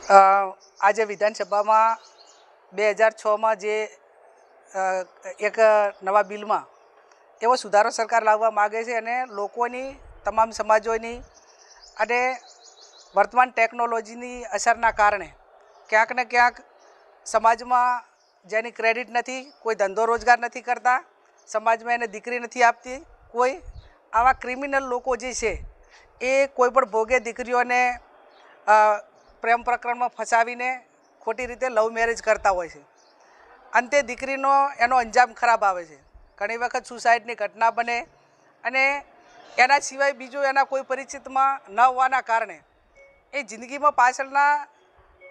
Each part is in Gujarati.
આજે વિધાનસભામાં 2006માં જે એક નવા બિલમાં એવો સુધારો સરકાર લાવવા માગે છે અને લોકોની તમામ સમાજોની અને વર્તમાન ટેકનોલોજીની અસરના કારણે ક્યાંક ને ક્યાંક સમાજમાં જેની ક્રેડિટ નથી, કોઈ ધંધો રોજગાર નથી કરતા, સમાજમાં એને દીકરી નથી આપતી, કોઈ આવા ક્રિમિનલ લોકો જે છે એ કોઈ પણ ભોગે દીકરીઓને પ્રેમ પ્રકરણમાં ફસાવીને ખોટી રીતે લવ મેરેજ કરતા હોય છે. અંતે દીકરીનો એનો અંજામ ખરાબ આવે છે. ઘણી વખત સુસાઇડની ઘટના બને અને એના સિવાય બીજું એના કોઈ પરિચિતમાં ન હોવાના કારણે એ જિંદગીમાં પાછળના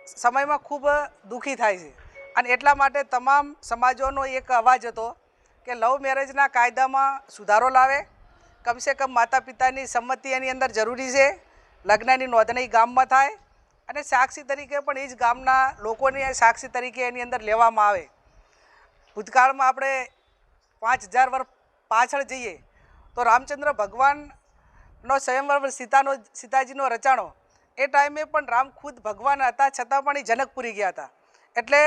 સમયમાં ખૂબ દુઃખી થાય છે. અને એટલા માટે તમામ સમાજોનો એક અવાજ હતો કે લવ મેરેજના કાયદામાં સુધારો લાવે, કમસે કમ માતા પિતાની સંમતિ એની અંદર જરૂરી છે, લગ્નની નોંધણી ગામમાં થાય અને સાક્ષી તરીકે પણ એ જ ગામના લોકોને સાક્ષી તરીકે એની અંદર લેવામાં આવે. ભૂતકાળમાં આપણે 5000 વર્ષ પાછળ જઈએ તો રામચંદ્ર ભગવાનનો સ્વયંવર સીતાજીનો રચાણો એ ટાઈમે પણ રામ ખુદ ભગવાન હતા, છતાં પણ એ જનકપુરી ગયા હતા. એટલે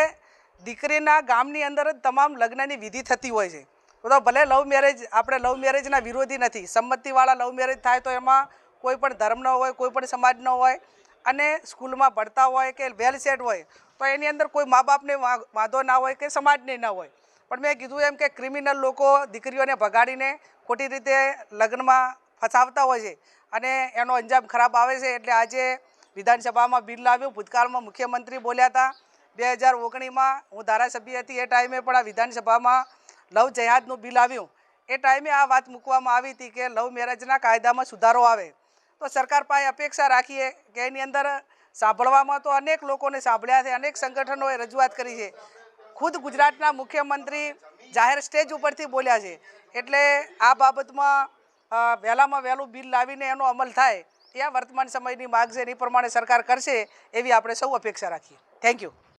દીકરીના ગામની અંદર જ તમામ લગ્નની વિધિ થતી હોય છે. તો ભલે લવ મેરેજ, આપણે લવ મેરેજના વિરોધી નથી, સંમતિવાળા લવ મેરેજ થાય તો એમાં કોઈ પણ ધર્મનો હોય, કોઈ પણ સમાજનો હોય અને સ્કૂલમાં ભણતા હોય કે વેલ સેટ હોય તો એની અંદર કોઈ મા બાપને વાંધો ના હોય કે સમાજને ના હોય. પણ મેં કીધું એમ કે ક્રિમિનલ લોકો દીકરીઓને ભગાડીને ખોટી રીતે લગ્નમાં ફસાવતા હોય છે અને એનો અંજામ ખરાબ આવે છે. એટલે આજે વિધાનસભામાં બિલ લાવ્યું. ભૂતકાળમાં મુખ્યમંત્રી બોલ્યા હતા 2019માં, હું ધારાસભ્ય હતી એ ટાઈમે પણ આ વિધાનસભામાં લવ જહાદનું બિલ આવ્યું. એ ટાઈમે આ વાત મૂકવામાં આવી હતી કે લવ મેરેજના કાયદામાં સુધારો આવે. તો સરકાર પાસે અપેક્ષા રાખીએ કે એની અંદર સાંભળવામાં તો અનેક લોકોને સાંભળ્યા છે, અનેક સંગઠનોએ રજૂઆત કરી છે, ખુદ ગુજરાતના મુખ્યમંત્રી જાહેર સ્ટેજ ઉપરથી બોલ્યા છે. એટલે આ બાબતમાં વહેલામાં વહેલું બિલ લાવીને એનો અમલ થાય એ વર્તમાન સમયની માગ છે. એ પ્રમાણે સરકાર કરશે એવી આપણે સૌ અપેક્ષા રાખીએ. Thank you.